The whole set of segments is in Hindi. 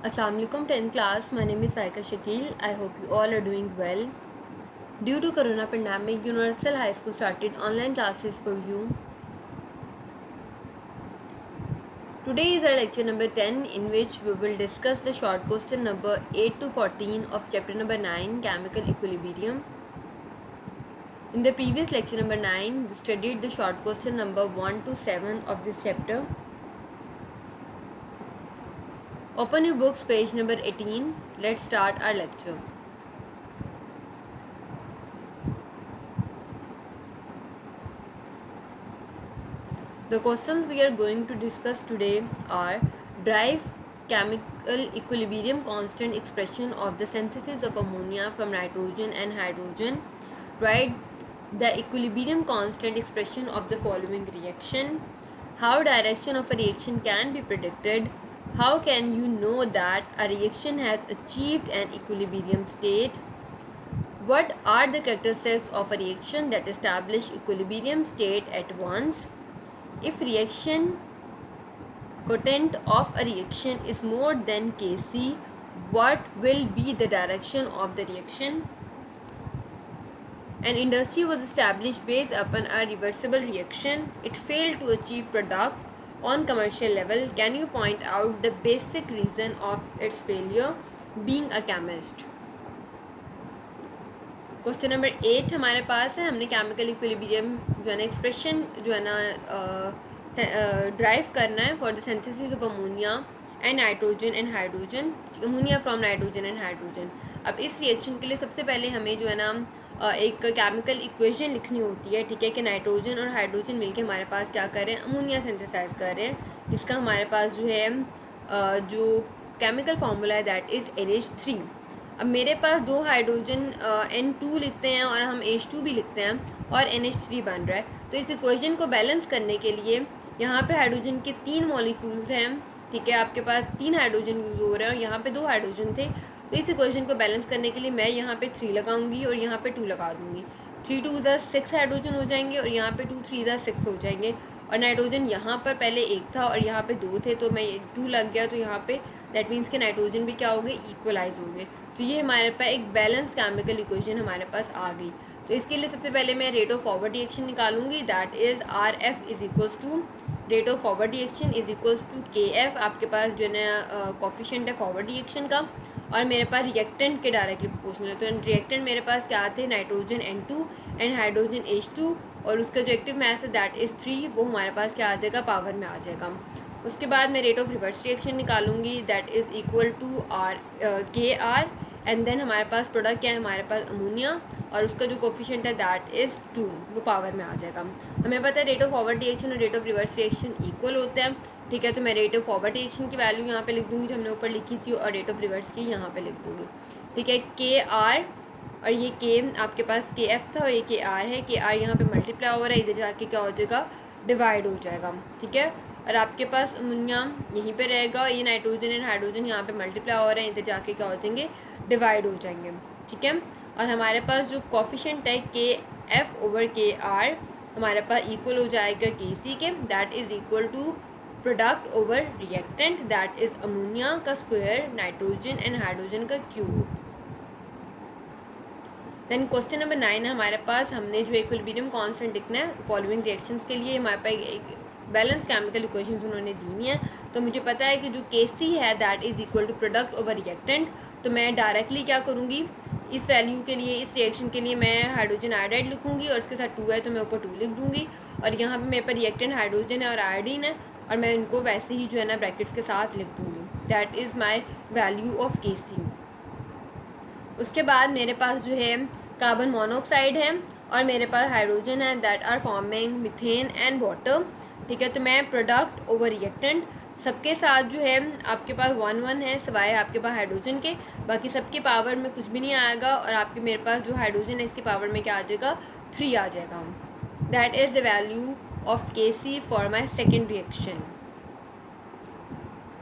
Assalamualaikum 10th class. My name is Faika Shakil. I hope you all are doing well. Due to corona pandemic, Universal High School started online classes for you. Today is our lecture number 10, in which we will discuss the short question number 8 to 14 of chapter number 9, Chemical Equilibrium. In the previous lecture number 9, we studied the short question number 1 to 7 of this chapter. Open your books, page number 18. Let's start our lecture. The questions we are going to discuss today are: derive chemical equilibrium constant expression of the synthesis of ammonia from nitrogen and hydrogen. Write the equilibrium constant expression of the following reaction. How direction of a reaction can be predicted? How can you know that a reaction has achieved an equilibrium state? What are the characteristics of a reaction that establish equilibrium state at once? If reaction quotient of a reaction is more than Kc, what will be the direction of the reaction? An industry was established based upon a reversible reaction. It failed to achieve product on commercial level. Can you point out the basic reason of its failure? Being a chemist. Question number 8 हमारे पास है. हमने केमिकल इक्विलिब्रियम जो है ना एक्सप्रेशन जो है ना ड्राइव करना है for the synthesis of ammonia and nitrogen and hydrogen. Ammonia from nitrogen and hydrogen. अब इस रिएक्शन के लिए सबसे पहले हमें जो है ना एक केमिकल इक्वेशन लिखनी होती है. ठीक है कि नाइट्रोजन और हाइड्रोजन मिलके हमारे पास क्या कर रहे हैं, अमोनिया सिंथेसाइज कर रहे हैं. जिसका हमारे पास जो है जो केमिकल फार्मूला है दैट इज़ NH3. अब मेरे पास दो हाइड्रोजन N2 लिखते हैं और हम H2 भी लिखते हैं और NH3 बन रहा है. तो इस इक्वेशन को बैलेंस करने के लिए यहाँ पे हाइड्रोजन के 3 मॉलिक्यूल्स हैं. ठीक है, आपके पास 3 हाइड्रोजन यूज़ हो रहे हैं और यहाँ पे 2 हाइड्रोजन थे. तो इस इक्वेशन को बैलेंस करने के लिए मैं यहाँ पे 3 लगाऊंगी और यहाँ पे 2 लगा दूँगी. 3 2 6 हाइड्रोजन हो जाएंगे और यहाँ पे 2 3 6 हो जाएंगे. और नाइट्रोजन यहाँ पर पहले 1 था और यहाँ पे 2 थे, तो मैं 2 लग गया तो यहाँ पे दैट मीन्स के नाइट्रोजन भी क्या हो गए, इक्वलाइज हो गए. तो ये हमारे पास एक बैलेंस केमिकल इक्वेशन हमारे पास आ गई. तो इसके लिए सबसे पहले मैं रेट ऑफ फॉरवर्ड रिएक्शन निकालूंगी. That is RF is equals to rate of forward reaction is equals to KF. आपके पास जो है ना कॉफिशिएंट है फॉरवर्ड रिएक्शन का और मेरे पास रिएक्टेंट के डायरेक्टली प्रोपोर्शनल है. तो रिएक्टेंट मेरे पास क्या आते हैं, nitrogen N2 and hydrogen H2 और उसका जो एक्टिव मास है दैट इज़ 3. वो हमारे पास क्या आ जाएगा, पावर में आ जाएगा. उसके बाद मैं रेट ऑफ रिवर्स रिएक्शन निकालूंगी. That is equal to KR and then हमारे पास प्रोडक्ट क्या है, हमारे पास अमोनिया और उसका जो कोफिशिएंट है दैट इज़ 2. वो पावर में आ जाएगा. हमें पता है रेट ऑफ फॉरवर्ड रिएक्शन और rate of reverse reaction equal होते हैं. ठीक है, तो मैं रेट ऑफ फॉरवर्ड रिएक्शन की वैल्यू यहाँ पे लिख दूँगी जो हमने ऊपर लिखी थी और रेट ऑफ रिवर्स की यहाँ पे लिख दूँगी. ठीक है, KR और ये K आपके पास KF था और ये KR है. KR यहाँ पे मल्टीप्लाई हो रहा है, इधर जाके क्या हो जाएगा, डिवाइड हो जाएगा. ठीक है, और आपके पास अमोनिया यहीं पे रहेगा. ये नाइट्रोजन एंड हाइड्रोजन यहाँ पे मल्टीप्लाई हो रहे हैं, इधर जाके क्या हो जाएंगे, डिवाइड हो जाएंगे. ठीक है, और हमारे पास जो कॉफिशिएंट है KF ओवर KR हमारे पास इक्वल हो जाएगा KC के. That is equal to product over reactant that is ammonia का स्क्वायर नाइट्रोजन एंड हाइड्रोजन का क्यूब. देन क्वेश्चन नंबर 9 है हमारे पास. हमने जो इक्विलिब्रियम कांस्टेंट लिखना है फॉलोइंग रिएक्शंस के लिए. हमारे पास एक बैलेंस केमिकल इक्वेशंस उन्होंने दी हैं. तो मुझे पता है कि जो KC है that is equal to product over reactant. तो मैं डायरेक्टली क्या करूँगी, इस वैल्यू के लिए, इस रिएक्शन के लिए मैं हाइड्रोजन आयोडाइड लिखूँगी और उसके साथ 2 है तो मैं ऊपर 2 लिख दूँगी. और यहाँ पे मेरे पर रिएक्टेंट हाइड्रोजन है और आयोडीन है और मैं इनको वैसे ही जो है ना ब्रैकेट्स के साथ लिख दूँगी. That is my value of KC. उसके बाद मेरे पास जो है कार्बन मोनोऑक्साइड है और मेरे पास हाइड्रोजन है that are forming methane and water. ठीक है, तो मैं प्रोडक्ट ओवर रिएक्टेंट सबके साथ जो है आपके पास 1 1 है सिवाय आपके पास हाइड्रोजन के. बाकी सबके पावर में कुछ भी नहीं आएगा और आपके मेरे पास जो हाइड्रोजन है इसके पावर में क्या आ जाएगा, 3 आ जाएगा. That is the value of KC for my second reaction.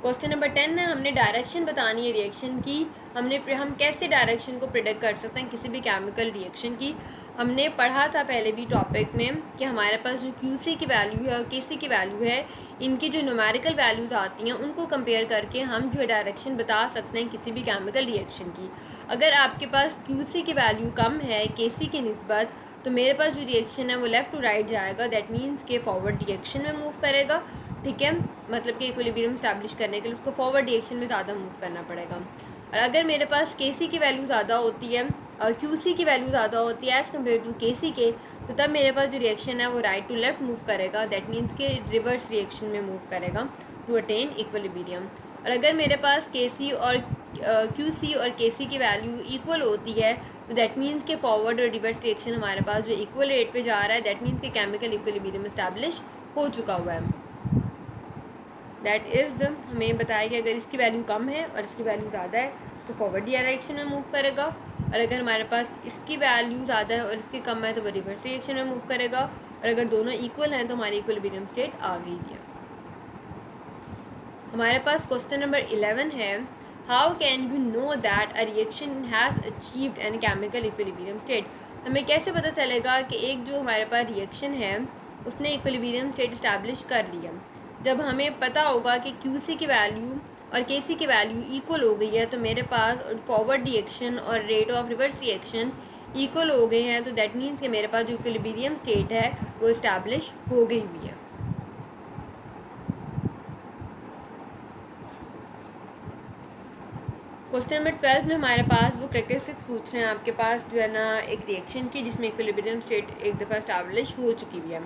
Question number 10 है. हमने डायरेक्शन बतानी है रिएक्शन की. हम कैसे डायरेक्शन को प्रेडिक्ट कर सकते हैं किसी भी केमिकल रिएक्शन की. हमने पढ़ा था पहले भी टॉपिक में कि हमारे पास जो QC की वैल्यू है और KC की वैल्यू है इनकी जो न्यूमेरिकल वैल्यूज़ आती हैं उनको कंपेयर करके हम जो डायरेक्शन बता सकते हैं किसी भी केमिकल रिएक्शन की। अगर आपके पास QC की वैल्यू कम है KC की निस्बत, तो मेरे पास जो रिएक्शन है वो लेफ़्ट टू राइट जाएगा, दैट मीन्स के फॉरवर्ड रिएक्शन में मूव करेगा, ठीक है, मतलब कि इक्विलिब्रियम इस्टेब्लिश करने के लिए उसको फॉरवर्ड रिएक्शन में ज़्यादा मूव करना पड़ेगा। और अगर मेरे पास KC की वैल्यू ज़्यादा होती है और QC की वैल्यू ज़्यादा होती है एज़ कम्पेयर टू KC के, तो तब मेरे पास जो रिएक्शन है वो राइट टू लेफ़्ट मूव करेगा, दैट मीन्स के रिवर्स रिएक्शन में मूव करेगा टू अटेन इक्विलिब्रियम। और अगर मेरे पास KC और QC और KC की वैल्यू इक्वल होती है, तो दैट मीन्स के फॉरवर्ड और रिवर्स रिएक्शन हमारे पास जो इक्वल रेट पे जा रहा है, दैट मीन्स के केमिकल इक्विलिब्रियम इस्टेब्लिश हो चुका हुआ है। दैट इज़ द हमें बताया कि अगर इसकी वैल्यू कम है और इसकी वैल्यू ज़्यादा है तो फॉरवर्ड डायरेक्शन में मूव करेगा, और अगर हमारे पास इसकी वैल्यू ज़्यादा है और इसकी कम है तो वो रिवर्स रिएक्शन में मूव करेगा, और अगर दोनों इक्वल हैं तो हमारी इक्विलिब्रियम स्टेट आ गई है। हमारे पास क्वेश्चन नंबर 11 है, how can you know that a reaction has achieved an chemical equilibrium state. हमें कैसे पता चलेगा कि एक जो हमारे पास रिएक्शन है उसने इक्विलिब्रियम स्टेट इस्टेब्लिश कर लिया। जब हमें पता होगा कि QC की वैल्यू और KC की वैल्यू इक्वल हो गई है, तो मेरे पास फॉरवर्ड रिएक्शन और rate of reverse reaction equal हो गए हैं, तो दैट मीन्स कि मेरे पास जो इक्विलिब्रियम स्टेट है वो इस्टेब्लिश हो गई हुई है। क्वेश्चन नंबर 12 में हमारे पास वो कैरेक्टरिस्टिक्स पूछ रहे हैं आपके पास जो है ना एक रिएक्शन की जिसमें इक्विलिब्रियम स्टेट एक दफ़ा इस्टेब्लिश हो चुकी हुई है,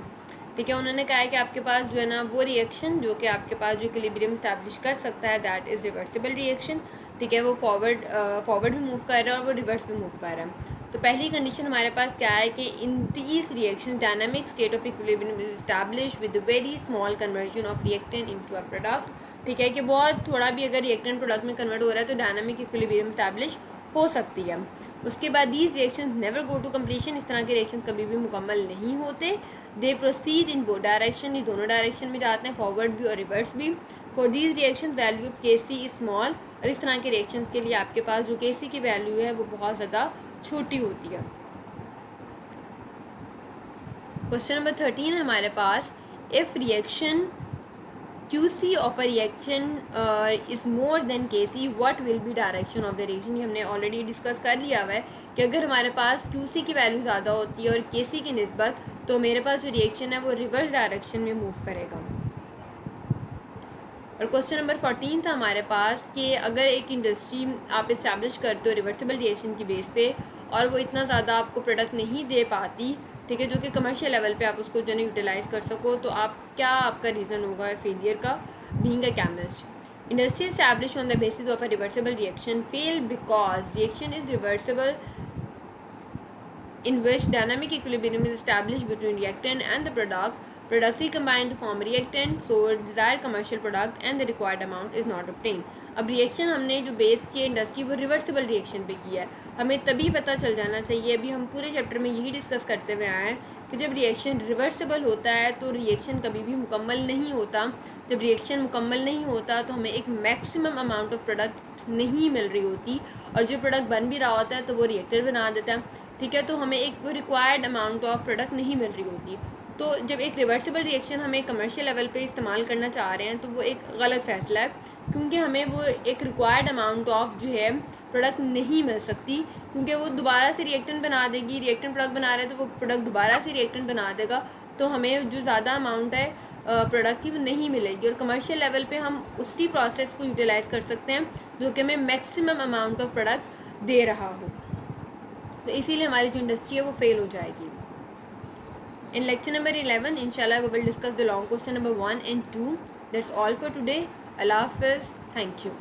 ठीक है। उन्होंने कहा है कि आपके पास जो है ना वो रिएक्शन जो कि आपके पास जो इक्विलिब्रियम इस्टेब्लिश कर सकता है, दैट इज़ रिवर्सिबल रिएक्शन, ठीक है। वो फॉरवर्ड भी मूव कर रहा है और वो रिवर्स भी मूव कर रहा है। तो पहली कंडीशन हमारे पास क्या है कि in these reaction dynamic state of equilibrium is establish with very small conversion of reactant into a product, ठीक है, कि बहुत थोड़ा भी अगर रिएक्टेंट प्रोडक्ट में कन्वर्ट हो रहा है तो डायनामिक इक्विलिब्रियम एस्टैब्लिश हो सकती है। उसके बाद these reactions never go to completion, इस तरह के रिएक्शंस कभी भी मुकम्मल नहीं होते। They proceed in both direction, ये दोनों डायरेक्शन में जाते हैं, फॉरवर्ड भी और रिवर्स भी। For these reactions value of KC is small, और इस तरह के रिएक्शंस के लिए आपके पास जो KC की वैल्यू है वो बहुत ज़्यादा छोटी होती है। क्वेश्चन नंबर 13 है हमारे पास, if reaction QC of a reaction is more than KC, what will be direction of the reaction. ये हमने ऑलरेडी डिस्कस कर लिया हुआ है कि अगर हमारे पास QC की वैल्यू ज़्यादा होती है और KC की निस्बत, तो मेरे पास जो रिएक्शन है वो रिवर्स डायरेक्शन में मूव करेगा। और क्वेश्चन नंबर 14 था हमारे पास कि अगर एक इंडस्ट्री आप इस्टेब्लिश करते हो रिवर्सिबल रिएक्शन की बेस पे और वो इतना ज़्यादा आपको प्रोडक्ट नहीं दे पाती, ठीक है, जो कि कमर्शियल लेवल पे आप उसको जो है यूटिलाइज़ कर सको, तो आपका रीज़न होगा फेलियर का, being a chemist. Industry establish on the basis of a reversible reaction fail because reaction is reversible in which dynamic equilibrium is established between reactant and the product. Products he combine to form reactant, so desired commercial product and the required amount is not obtained. अब रिएक्शन हमने जो बेस की इंडस्ट्री वो रिवर्सिबल रिएक्शन पे किया है, हमें तभी पता चल जाना चाहिए, अभी हम पूरे चैप्टर में यही डिस्कस करते हुए आए हैं कि जब रिएक्शन रिवर्सिबल होता है तो रिएक्शन कभी भी मुकम्मल नहीं होता। जब रिएक्शन मुकम्मल नहीं होता तो हमें एक मैक्सिमम अमाउंट ऑफ प्रोडक्ट नहीं मिल रही होती, और जो प्रोडक्ट बन भी रहा होता है तो वो रिएक्टर बना देता है, ठीक है, तो हमें एक वो रिक्वायर्ड अमाउंट ऑफ प्रोडक्ट नहीं मिल रही होती। तो जब एक रिवर्सिबल रिएक्शन हमें कमर्शियल लेवल पे इस्तेमाल करना चाह रहे हैं तो वो एक गलत फ़ैसला है, क्योंकि हमें वो एक रिक्वायर्ड अमाउंट ऑफ जो है प्रोडक्ट नहीं मिल सकती, क्योंकि वो दोबारा से रिएक्टेंट बना देगी। रिएक्टेंट प्रोडक्ट बना रहे हैं तो वो प्रोडक्ट दोबारा से रिएक्टेंट बना देगा, तो हमें जो ज़्यादा अमाउंट है प्रोडक्ट की वो नहीं मिलेगी। और कमर्शियल लेवल पे हम उसी प्रोसेस को यूटिलाइज़ कर सकते हैं जो कि हमें मैक्सिमम अमाउंट ऑफ प्रोडक्ट दे रहा हो, तो इसीलिए हमारी जो इंडस्ट्री है वो फेल हो जाएगी। इन लेक्चर नंबर 11 इंशाल्लाह we will discuss the long question number 1 and 2. That's all for today. अल्लाह हाफ़िज़, थैंक यू।